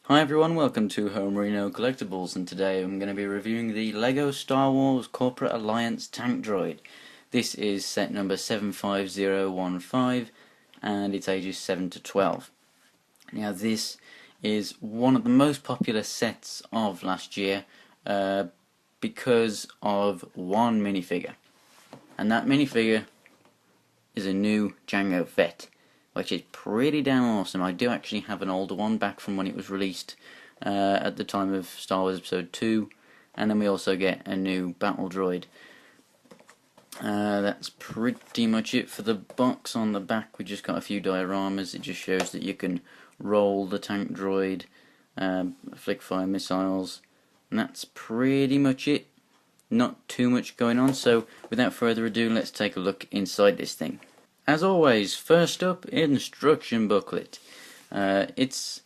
Hi everyone, welcome to Homerino Collectibles, and today I'm going to be reviewing the LEGO Star Wars Corporate Alliance Tank Droid. This is set number 75015 and it's ages 7 to 12. Now this is one of the most popular sets of last year because of one minifigure. And that minifigure is a new Jango Vet, which is pretty damn awesome. I do actually have an older one back from when it was released at the time of Star Wars Episode 2, and then we also get a new battle droid. That's pretty much it for the box. On the back we just got a few dioramas. It just shows that you can roll the tank droid, flick fire missiles, and that's pretty much it. Not too much going on, so without further ado, let's take a look inside this thing. As always, first up, instruction booklet. It's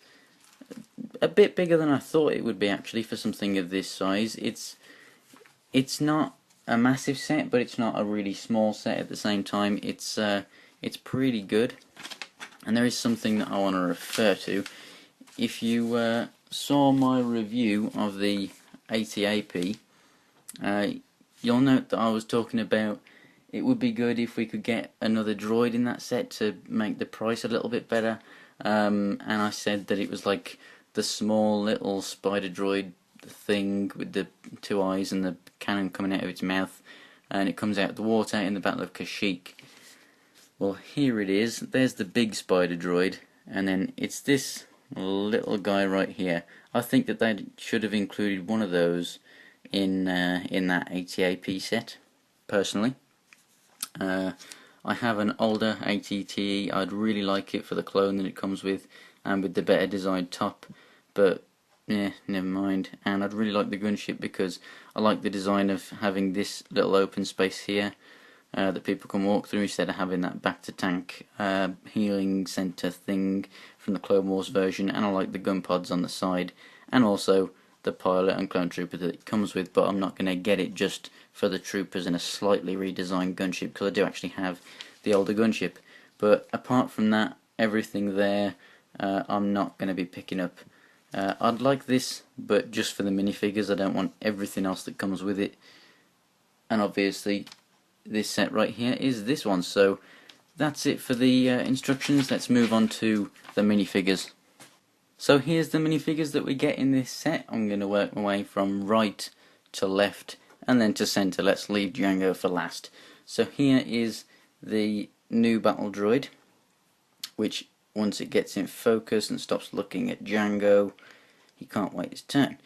a bit bigger than I thought it would be actually for something of this size. It's not a massive set, but it's not a really small set at the same time. It's pretty good, and there is something that I want to refer to. If you saw my review of the ATAP, you'll note that I was talking about it would be good if we could get another droid in that set to make the price a little bit better, and I said that it was like the small little spider droid thing with the two eyes and the cannon coming out of its mouth, and it comes out of the water in the Battle of Kashyyyk. Well, here it is. There's the big spider droid, and then it's this little guy right here. I think that they should have included one of those in that ATAP set, personally. I have an older ATT. I'd really like it for the clone that it comes with, and with the better designed top, but yeah, never mind. And I'd really like the gunship because I like the design of having this little open space here that people can walk through instead of having that back to tank healing center thing from the Clone Wars version. And I like the gun pods on the side, and also the pilot and clone trooper that it comes with, but I'm not going to get it just for the troopers in a slightly redesigned gunship, because I do actually have the older gunship. But apart from that, everything there I'm not going to be picking up. I'd like this, but just for the minifigures. I don't want everything else that comes with it. And obviously this set right here is this one. So that's it for the instructions. Let's move on to the minifigures. So here's the minifigures that we get in this set. I'm going to work my way from right to left and then to centre. Let's leave Jango for last. So here is the new battle droid, which once it gets in focus and stops looking at Jango, he can't wait his turn.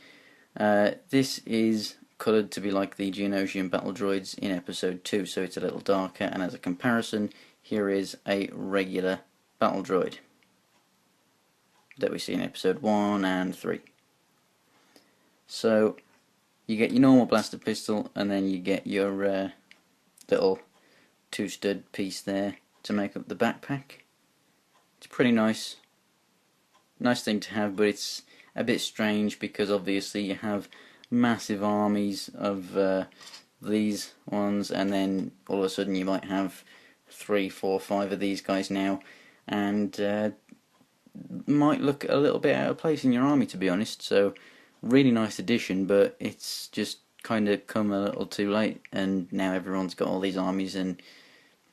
This is coloured to be like the Geonosian battle droids in episode 2, so it's a little darker, and as a comparison, here is a regular battle droid that we see in episode 1 and 3. So you get your normal blaster pistol, and then you get your little two-stud piece there to make up the backpack. It's pretty nice thing to have, but it's a bit strange because obviously you have massive armies of these ones, and then all of a sudden you might have 3, 4, 5 of these guys now, and might look a little bit out of place in your army, to be honest. So really nice addition, but it's just kind of come a little too late, and now everyone's got all these armies and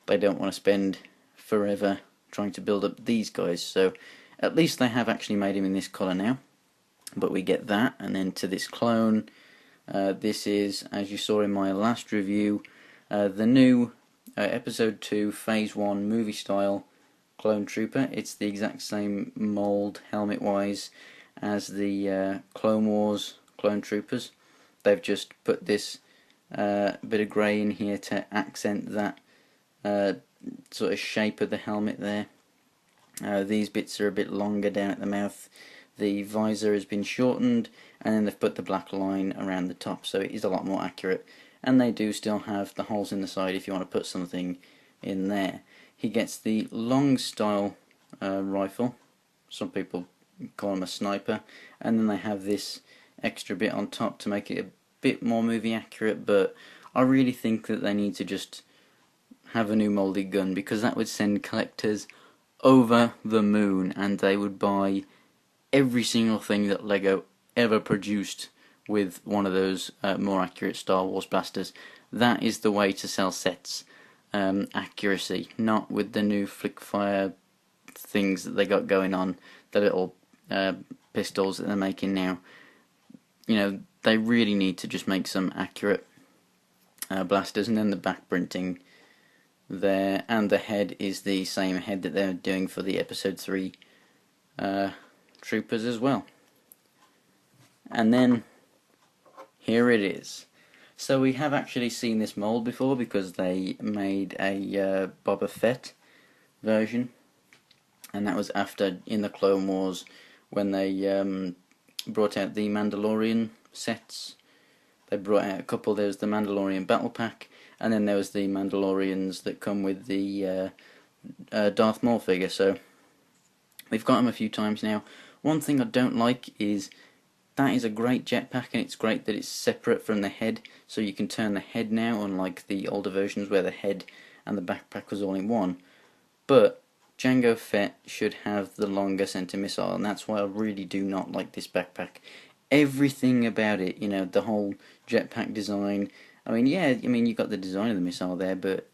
they don't want to spend forever trying to build up these guys. So at least they have actually made him in this colour now, but we get that. And then to this clone, this is, as you saw in my last review, the new episode 2 phase 1 movie style clone trooper. It's the exact same mould helmet wise as the Clone Wars clone troopers. They've just put this bit of grey in here to accent that sort of shape of the helmet there. These bits are a bit longer down at the mouth. The visor has been shortened, and then they've put the black line around the top, so it is a lot more accurate. And they do still have the holes in the side if you want to put something in there. He gets the long style rifle. Some people call him a sniper, and then they have this extra bit on top to make it a bit more movie accurate, but I really think that they need to just have a new moulded gun, because that would send collectors over the moon, and they would buy every single thing that Lego ever produced with one of those more accurate Star Wars blasters. That is the way to sell sets. Accuracy, not with the new flick-fire things that they got going on, the little pistols that they're making now. You know, they really need to just make some accurate blasters. And then the back printing there, and the head is the same head that they're doing for the Episode 3 troopers as well. And then here it is. So we have actually seen this mold before, because they made a Boba Fett version, and that was after, in the Clone Wars, when they brought out the Mandalorian sets. They brought out a couple. There was the Mandalorian Battle Pack, and then there was the Mandalorians that come with the Darth Maul figure. So we've got them a few times now. One thing I don't like is that is a great jetpack, and it's great that it's separate from the head, so you can turn the head now, unlike the older versions where the head and the backpack was all in one. But Jango Fett should have the longer center missile, and that's why I really do not like this backpack. Everything about it, you know, the whole jetpack design. I mean, yeah, you got the design of the missile there, but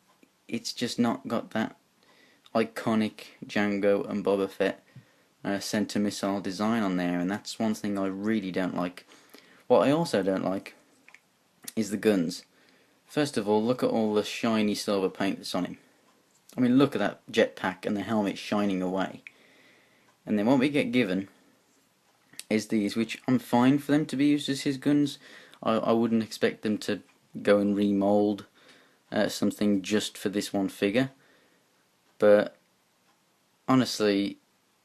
it's just not got that iconic Jango and Boba Fett center missile design on there, and that's one thing I really don't like. What I also don't like is the guns. First of all, look at all the shiny silver paint that's on him. I mean, look at that jetpack and the helmet shining away. And then what we get given is these, which I'm fine for them to be used as his guns. I wouldn't expect them to go and remold something just for this one figure. But honestly,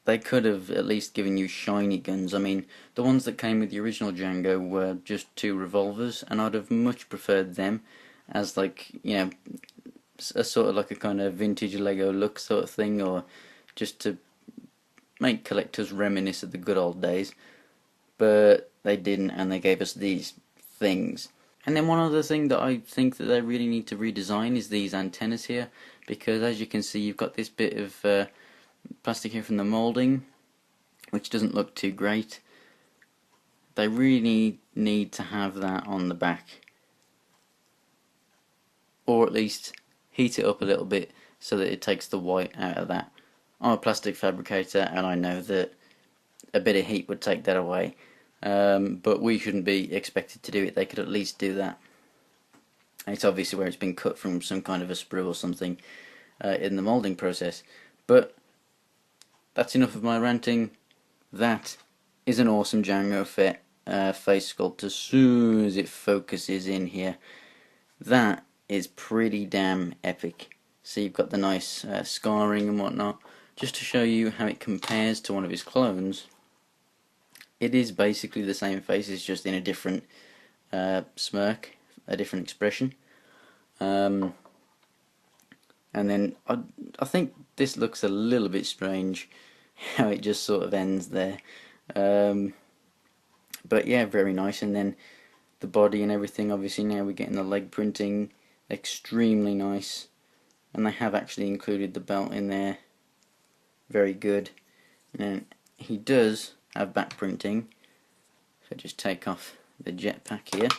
they could have at least given you shiny guns. I mean, the ones that came with the original Jango were just 2 revolvers, and I'd have much preferred them as, like, you know, a sort of like a kind of vintage Lego look sort of thing, or just to make collectors reminisce of the good old days. But they didn't, and they gave us these things. And then one other thing that I think that they really need to redesign is these antennas here, because as you can see, you've got this bit of plastic here from the moulding, which doesn't look too great. They really need to have that on the back, or at least heat it up a little bit so that it takes the white out of that. I'm a plastic fabricator, and I know that a bit of heat would take that away, but we shouldn't be expected to do it. They could at least do that. It's obviously where it's been cut from some kind of a sprue or something in the moulding process. But that's enough of my ranting. That is an awesome Jango Fett face sculpt. As soon as it focuses in here, that is pretty damn epic. So you've got the nice scarring and whatnot. Just to show you how it compares to one of his clones, it is basically the same face, it's just in a different smirk, a different expression. And then I think this looks a little bit strange, how it just sort of ends there. But yeah, very nice. And then the body and everything, obviously now we're getting the leg printing, extremely nice. And they have actually included the belt in there, very good. And he does have back printing, so just take off the jetpack here.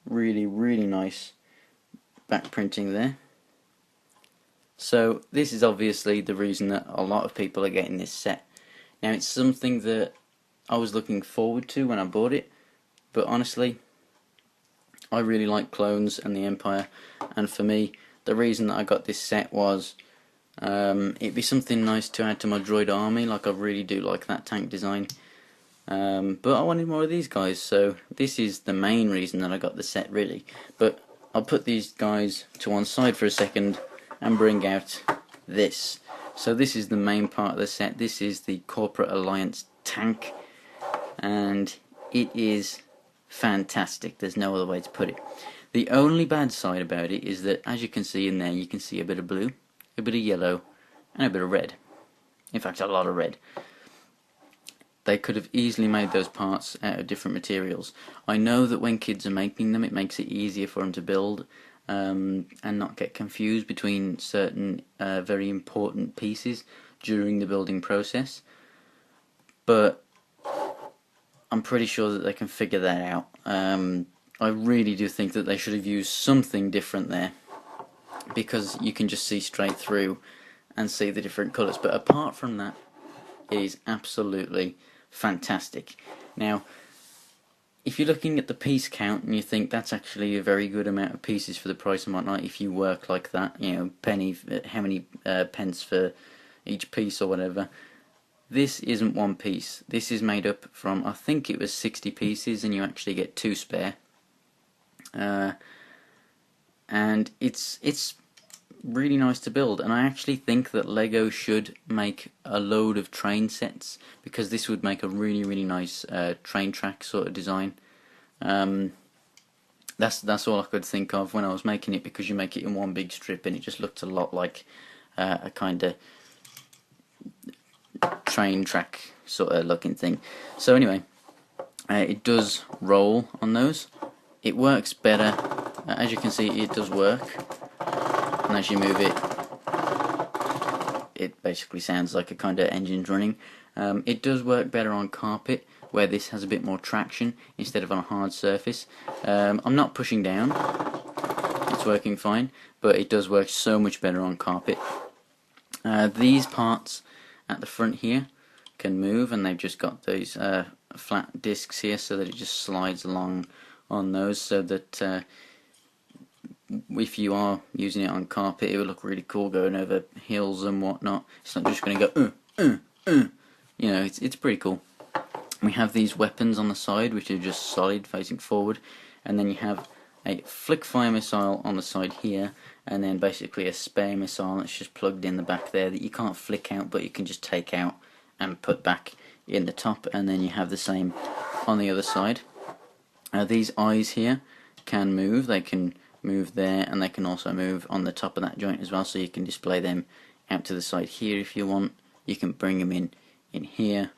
Really, really nice back printing there. So this is obviously the reason that a lot of people are getting this set. Now, it's something that I was looking forward to when I bought it, but honestly, I really like clones and the Empire, and for me, the reason that I got this set was it'd be something nice to add to my droid army. Like, I really do like that tank design, but I wanted more of these guys, so this is the main reason that I got the set, really. But I'll put these guys to one side for a second and bring out this. So this is the main part of the set. This is the Corporate Alliance tank, and it is fantastic. There's no other way to put it. The only bad side about it is that, as you can see in there, you can see a bit of blue, a bit of yellow, and a bit of red. In fact, a lot of red. They could have easily made those parts out of different materials. I know that when kids are making them, it makes it easier for them to build and not get confused between certain very important pieces during the building process. but I'm pretty sure that they can figure that out. I really do think that they should have used something different there, because you can just see straight through and see the different colours. But apart from that, it is absolutely fantastic. Now, if you're looking at the piece count and you think that's actually a very good amount of pieces for the price and whatnot, if you work like that, you know, how many pence for each piece or whatever, this isn't one piece. This is made up from, I think it was 60 pieces, and you actually get 2 spare. And it's really nice to build, and I actually think that Lego should make a load of train sets, because this would make a really nice train track sort of design. That's all I could think of when I was making it, because you make it in one big strip and it just looked a lot like a kind of train track sort of looking thing. So anyway, it does roll on those. It works better. As you can see, it does work. And as you move it, it basically sounds like a kind of engine's running. It does work better on carpet, where this has a bit more traction instead of on a hard surface. I'm not pushing down, it's working fine, but it does work so much better on carpet. These parts at the front here can move, and they've just got those flat discs here, so that it just slides along on those, so that if you are using it on carpet, it will look really cool going over hills and whatnot. It's not just going to go you know, it's pretty cool. We have these weapons on the side, which are just solid facing forward, and then you have a flick fire missile on the side here, and then basically a spare missile that's just plugged in the back there that you can't flick out, but you can just take out and put back in the top. And then you have the same on the other side. These eyes here can move. They can move there, and they can also move on the top of that joint as well, so you can display them out to the side here if you want. You can bring them in here.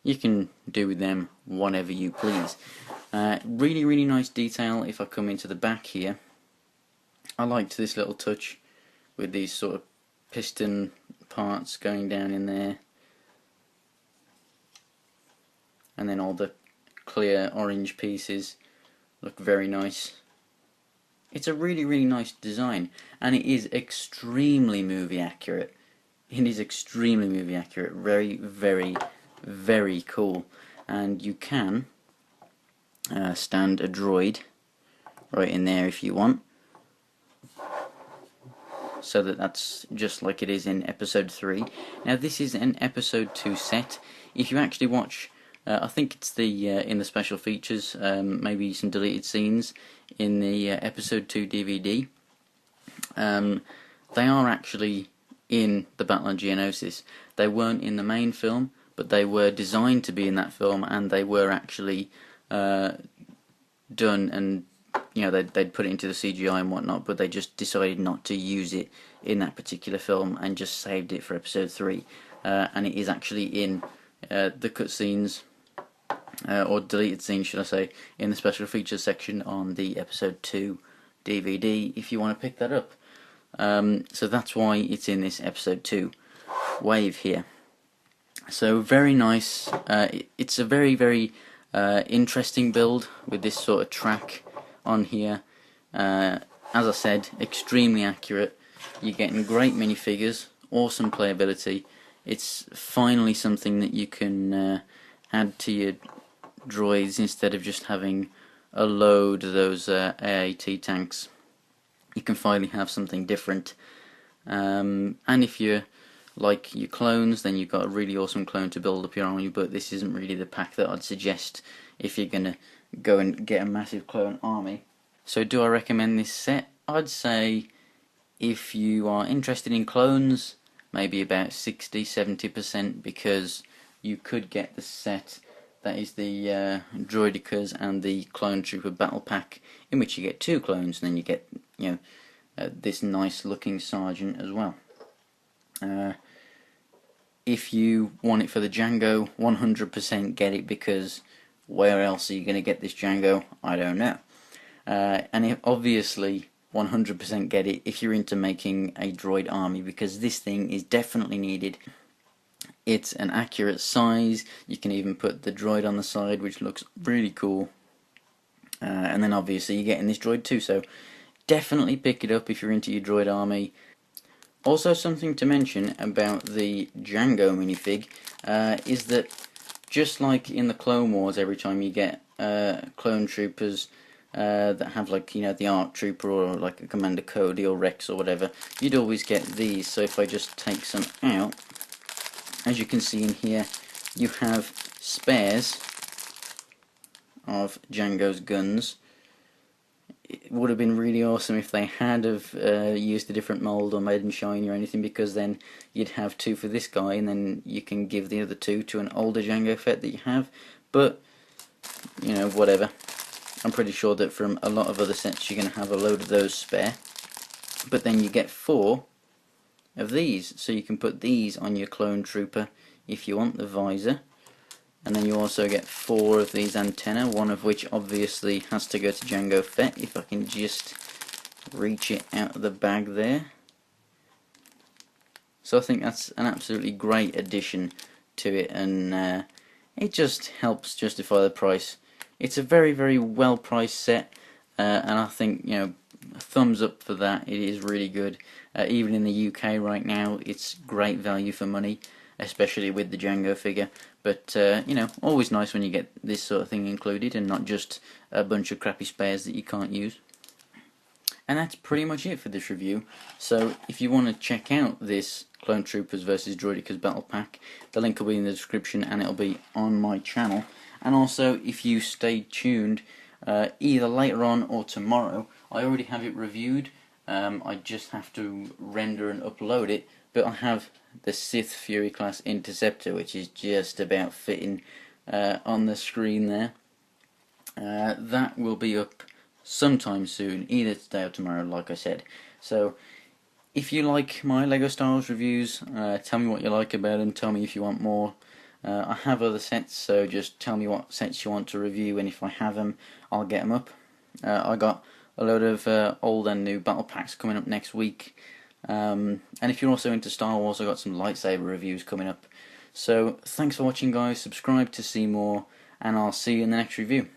You can do with them whatever you please. Really nice detail. If I come into the back here, I liked this little touch with these sort of piston parts going down in there, and then all the clear orange pieces look very nice. It's a really nice design, and it is extremely movie accurate. It is extremely movie accurate. Very cool. And you can stand a droid right in there if you want, so that's just like it is in episode 3. Now this is an episode 2 set. If you actually watch, I think it's the in the special features, maybe some deleted scenes in the episode 2 DVD, they are actually in the Battle on Geonosis. They weren't in the main film, but they were designed to be in that film, and they were actually done, and you know, they'd put it into the CGI and whatnot, but they just decided not to use it in that particular film and just saved it for episode 3. And it is actually in the cutscenes, or deleted scenes should I say, in the special features section on the episode 2 DVD if you want to pick that up. So that's why it's in this episode 2 wave here. So very nice. It's a very interesting build with this sort of track on here. As I said, extremely accurate. You're getting great minifigures, awesome playability. It's finally something that you can add to your droids instead of just having a load of those AAT tanks. You can finally have something different. And if you're like your clones, then you've got a really awesome clone to build up your army, but this isn't really the pack that I'd suggest if you're going to go and get a massive clone army. So do I recommend this set? I'd say if you are interested in clones, maybe about 60-70%, because you could get the set that is the Droidicas and the Clone Trooper Battle Pack, in which you get 2 clones, and then you get, you know, this nice looking sergeant as well. If you want it for the Jango, 100% get it, because where else are you going to get this Jango? I don't know. And obviously 100% get it if you're into making a droid army, because this thing is definitely needed It's an accurate size. You can even put the droid on the side, which looks really cool. And then obviously you're getting this droid too, so definitely pick it up if you're into your droid army. Also, something to mention about the Jango minifig is that just like in the Clone Wars, every time you get clone troopers that have, like, you know, the ARC trooper or like a Commander Cody or Rex or whatever, you'd always get these. So if I just take some out, as you can see in here, you have spares of Jango's guns. It would have been really awesome if they had have used a different mould or made them shiny or anything, because then you'd have two for this guy and then you can give the other two to an older Jango Fett that you have. But, you know, whatever. I'm pretty sure that from a lot of other sets you're going to have a load of those spare. But then you get 4 of these, so you can put these on your clone trooper if you want the visor. And then you also get 4 of these antenna, one of which obviously has to go to Jango Fett. If I can just reach it out of the bag there. So I think that's an absolutely great addition to it, and it just helps justify the price. It's a very, very well priced set, and I think, you know, thumbs up for that. It is really good. Even in the UK right now, it's great value for money, especially with the Jango figure. But you know, always nice when you get this sort of thing included and not just a bunch of crappy spares that you can't use. And that's pretty much it for this review. So if you want to check out this Clone Troopers vs Droidicas Battle Pack, the link will be in the description and it'll be on my channel. And also, if you stay tuned, either later on or tomorrow, I already have it reviewed. I just have to render and upload it, but I have the Sith Fury class Interceptor, which is just about fitting on the screen there. That will be up sometime soon, either today or tomorrow, like I said. So if you like my LEGO Star Wars reviews, tell me what you like about them, tell me if you want more. I have other sets, so just tell me what sets you want to review, and if I have them, I'll get them up. I got a load of old and new battle packs coming up next week. And if you're also into Star Wars, I've got some lightsaber reviews coming up. So thanks for watching, guys. Subscribe to see more, and I'll see you in the next review.